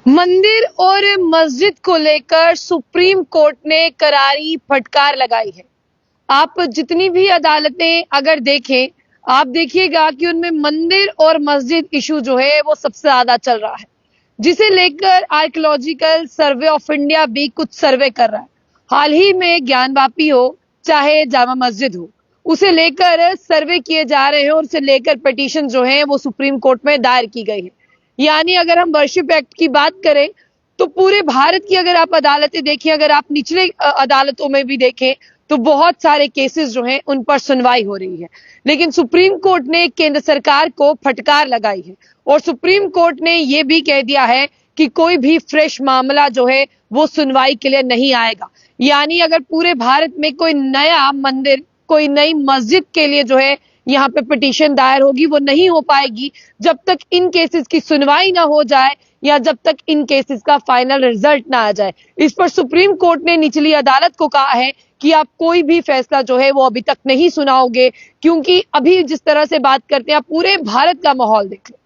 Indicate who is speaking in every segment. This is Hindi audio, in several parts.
Speaker 1: मंदिर और मस्जिद को लेकर सुप्रीम कोर्ट ने करारी फटकार लगाई है। आप जितनी भी अदालतें अगर देखें, आप देखिएगा कि उनमें मंदिर और मस्जिद इशू जो है वो सबसे ज्यादा चल रहा है, जिसे लेकर आर्कियोलॉजिकल सर्वे ऑफ इंडिया भी कुछ सर्वे कर रहा है। हाल ही में ज्ञानवापी हो चाहे जामा मस्जिद हो, उसे लेकर सर्वे किए जा रहे हैं और उसे लेकर पिटीशन जो है वो सुप्रीम कोर्ट में दायर की गई है। यानी अगर हम वर्शिप एक्ट की बात करें तो पूरे भारत की अगर आप अदालतें देखें, अगर आप निचले अदालतों में भी देखें तो बहुत सारे केसेस जो हैं उन पर सुनवाई हो रही है। लेकिन सुप्रीम कोर्ट ने केंद्र सरकार को फटकार लगाई है और सुप्रीम कोर्ट ने यह भी कह दिया है कि कोई भी फ्रेश मामला जो है वो सुनवाई के लिए नहीं आएगा। यानी अगर पूरे भारत में कोई नया मंदिर, कोई नई मस्जिद के लिए जो है यहाँ पे पिटीशन दायर होगी, वो नहीं हो पाएगी जब तक इन केसेस की सुनवाई ना हो जाए या जब तक इन केसेस का फाइनल रिजल्ट ना आ जाए। इस पर सुप्रीम कोर्ट ने निचली अदालत को कहा है कि आप कोई भी फैसला जो है वो अभी तक नहीं सुनाओगे, क्योंकि अभी जिस तरह से बात करते हैं, आप पूरे भारत का माहौल देख लो।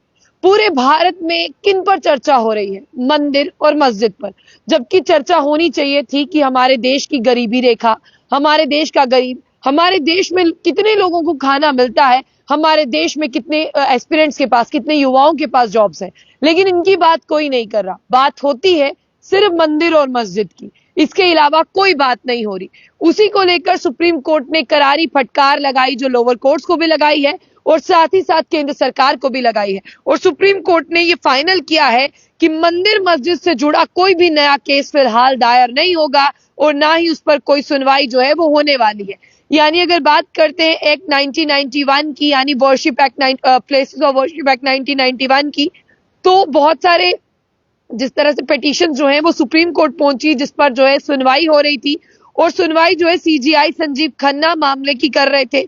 Speaker 1: पूरे भारत में किन पर चर्चा हो रही है? मंदिर और मस्जिद पर। जबकि चर्चा होनी चाहिए थी कि हमारे देश की गरीबी रेखा, हमारे देश का गरीब, हमारे देश में कितने लोगों को खाना मिलता है, हमारे देश में कितने एस्पिरेंट्स के पास, कितने युवाओं के पास जॉब्स हैं। लेकिन इनकी बात कोई नहीं कर रहा। बात होती है सिर्फ मंदिर और मस्जिद की, इसके अलावा कोई बात नहीं हो रही। उसी को लेकर सुप्रीम कोर्ट ने करारी फटकार लगाई, जो लोअर कोर्ट्स को भी लगाई है और साथ ही साथ केंद्र सरकार को भी लगाई है। और सुप्रीम कोर्ट ने ये फाइनल किया है कि मंदिर मस्जिद से जुड़ा कोई भी नया केस फिलहाल दायर नहीं होगा और ना ही उस पर कोई सुनवाई जो है वो होने वाली है। यानी अगर बात करते हैं एक्ट 1991 की, यानी worship act, places of worship act 1991 की, तो बहुत सारे जिस तरह से पिटीशन जो है वो सुप्रीम कोर्ट पहुंची, जिस पर जो है सुनवाई हो रही थी। और सुनवाई जो है सीजीआई संजीव खन्ना मामले की कर रहे थे।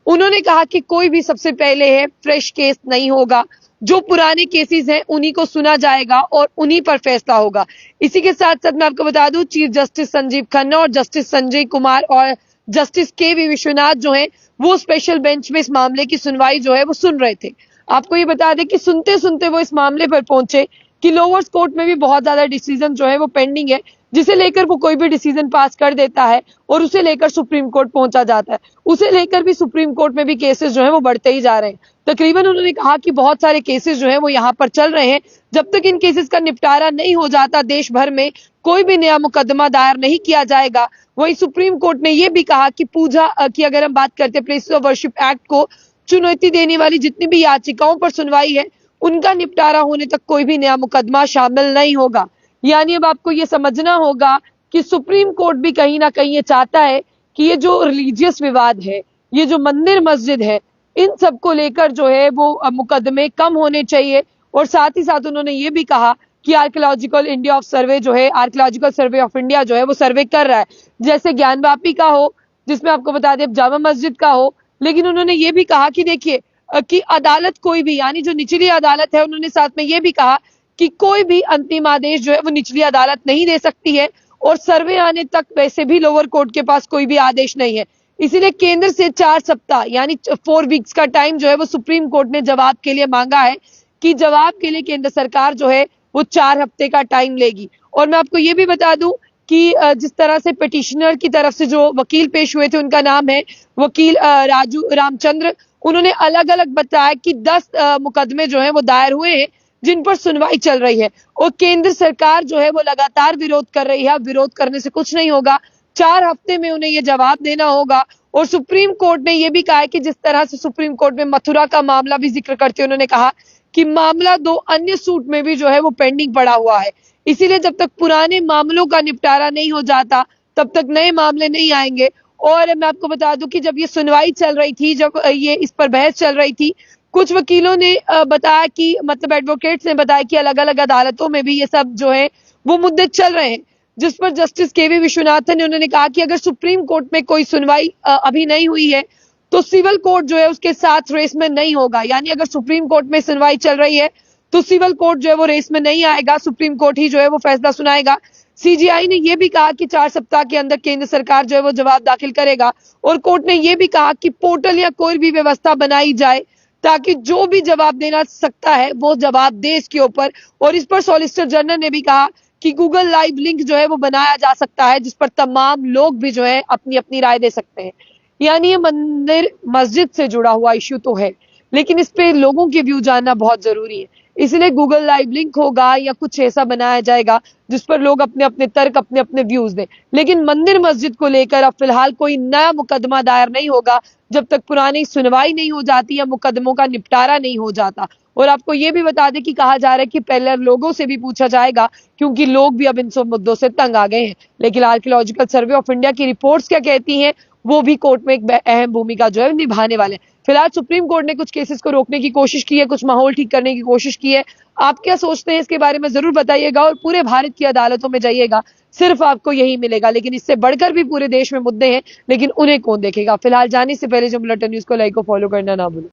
Speaker 1: उन्होंने कहा कि कोई भी सबसे पहले है फ्रेश केस नहीं होगा, जो पुराने केसेस हैं उन्हीं को सुना जाएगा और उन्हीं पर फैसला होगा। इसी के साथ साथ मैं आपको बता दूं, चीफ जस्टिस संजीव खन्ना और जस्टिस संजय कुमार और जस्टिस के.वी. विश्वनाथ जो है वो स्पेशल बेंच में इस मामले की सुनवाई जो है वो सुन रहे थे। आपको ये बता दें कि सुनते सुनते वो इस मामले पर पहुंचे कि लोअर कोर्ट में भी बहुत ज्यादा डिसीजन जो है वो पेंडिंग है, जिसे लेकर वो कोई भी डिसीजन पास कर देता है और उसे लेकर सुप्रीम कोर्ट पहुंचा जाता है। उसे लेकर भी सुप्रीम कोर्ट में भी केसेस जो है वो बढ़ते ही जा रहे हैं। तकरीबन उन्होंने कहा कि बहुत सारे केसेस जो है वो यहाँ पर चल रहे हैं। जब तक इन केसेस का निपटारा नहीं हो जाता, देश भर में कोई भी नया मुकदमा दायर नहीं किया जाएगा। वहीं सुप्रीम कोर्ट ने यह भी कहा कि पूजा की अगर हम बात करते हैं, प्लेसेस ऑफ वर्शिप एक्ट को चुनौती देने वाली जितनी भी याचिकाओं पर सुनवाई है, उनका निपटारा होने तक कोई भी नया मुकदमा शामिल नहीं होगा। यानी अब आपको ये समझना होगा कि सुप्रीम कोर्ट भी कहीं ना कहीं ये चाहता है कि ये जो रिलीजियस विवाद है, ये जो मंदिर मस्जिद है, इन सब को लेकर जो है वो मुकदमे कम होने चाहिए। और साथ ही साथ उन्होंने ये भी कहा कि आर्कियोलॉजिकल इंडिया ऑफ सर्वे जो है, आर्कियोलॉजिकल सर्वे ऑफ इंडिया जो है वो सर्वे कर रहा है, जैसे ज्ञानवापी का हो, जिसमें आपको बता दें जामा मस्जिद का हो। लेकिन उन्होंने ये भी कहा कि देखिए कि अदालत कोई भी, यानी जो निचली अदालत है, उन्होंने साथ में ये भी कहा कि कोई भी अंतिम आदेश जो है वो निचली अदालत नहीं दे सकती है और सर्वे आने तक वैसे भी लोअर कोर्ट के पास कोई भी आदेश नहीं है। इसीलिए केंद्र से 4 सप्ताह यानी 4 वीक्स का टाइम जो है वो सुप्रीम कोर्ट ने जवाब के लिए मांगा है कि जवाब के लिए केंद्र सरकार जो है वो 4 हफ्ते का टाइम लेगी। और मैं आपको ये भी बता दूं कि जिस तरह से पिटिशनर की तरफ से जो वकील पेश हुए थे, उनका नाम है वकील राजू रामचंद्र। उन्होंने अलग अलग बताया कि 10 मुकदमे जो है वो दायर हुए हैं जिन पर सुनवाई चल रही है और केंद्र सरकार जो है वो लगातार विरोध कर रही है। विरोध करने से कुछ नहीं होगा, 4 हफ्ते में उन्हें ये जवाब देना होगा। और सुप्रीम कोर्ट ने यह भी कहा है कि जिस तरह से सुप्रीम कोर्ट में मथुरा का मामला भी जिक्र करते उन्होंने कहा कि मामला 2 अन्य सूट में भी जो है वो पेंडिंग पड़ा हुआ है। इसीलिए जब तक पुराने मामलों का निपटारा नहीं हो जाता, तब तक नए मामले नहीं आएंगे। और मैं आपको बता दूं कि जब ये सुनवाई चल रही थी, जब ये इस पर बहस चल रही थी, कुछ वकीलों ने बताया कि, मतलब एडवोकेट्स ने बताया कि अलग अलग अदालतों में भी ये सब जो है वो मुद्दे चल रहे हैं। जिस पर जस्टिस के.वी. विश्वनाथन ने उन्होंने कहा कि अगर सुप्रीम कोर्ट में कोई सुनवाई अभी नहीं हुई है तो सिविल कोर्ट जो है उसके साथ रेस में नहीं होगा। यानी अगर सुप्रीम कोर्ट में सुनवाई चल रही है तो सिविल कोर्ट जो है वो रेस में नहीं आएगा, सुप्रीम कोर्ट ही जो है वो फैसला सुनाएगा। सीजीआई ने यह भी कहा कि 4 सप्ताह के अंदर केंद्र सरकार जो है वो जवाब दाखिल करेगा। और कोर्ट ने यह भी कहा कि पोर्टल या कोई भी व्यवस्था बनाई जाए ताकि जो भी जवाब देना सकता है वो जवाब दे इसके ऊपर। और इस पर सॉलिसिटर जनरल ने भी कहा कि गूगल लाइव लिंक जो है वो बनाया जा सकता है, जिस पर तमाम लोग भी जो है अपनी अपनी राय दे सकते हैं। यानी ये मंदिर मस्जिद से जुड़ा हुआ इश्यू तो है, लेकिन इस पे लोगों के व्यू जानना बहुत जरूरी है। इसलिए गूगल लाइव लिंक होगा या कुछ ऐसा बनाया जाएगा जिस पर लोग अपने अपने तर्क, अपने अपने व्यूज दें। लेकिन मंदिर मस्जिद को लेकर अब फिलहाल कोई नया मुकदमा दायर नहीं होगा जब तक पुरानी सुनवाई नहीं हो जाती या मुकदमों का निपटारा नहीं हो जाता। और आपको ये भी बता दें कि कहा जा रहा है कि पहले लोगों से भी पूछा जाएगा, क्योंकि लोग भी अब इन सब मुद्दों से तंग आ गए हैं। लेकिन आर्कियोलॉजिकल सर्वे ऑफ इंडिया की रिपोर्ट्स क्या कहती हैं, वो भी कोर्ट में एक अहम भूमिका जो है निभाने वाले हैं। फिलहाल सुप्रीम कोर्ट ने कुछ केसेस को रोकने की कोशिश की है, कुछ माहौल ठीक करने की कोशिश की है। आप क्या सोचते हैं इसके बारे में जरूर बताइएगा और पूरे भारत की अदालतों में जाइएगा, सिर्फ आपको यही मिलेगा। लेकिन इससे बढ़कर भी पूरे देश में मुद्दे हैं, लेकिन उन्हें कौन देखेगा। फिलहाल जाने से पहले जो बुलेटिन न्यूज को लाइक और फॉलो करना ना भूलें।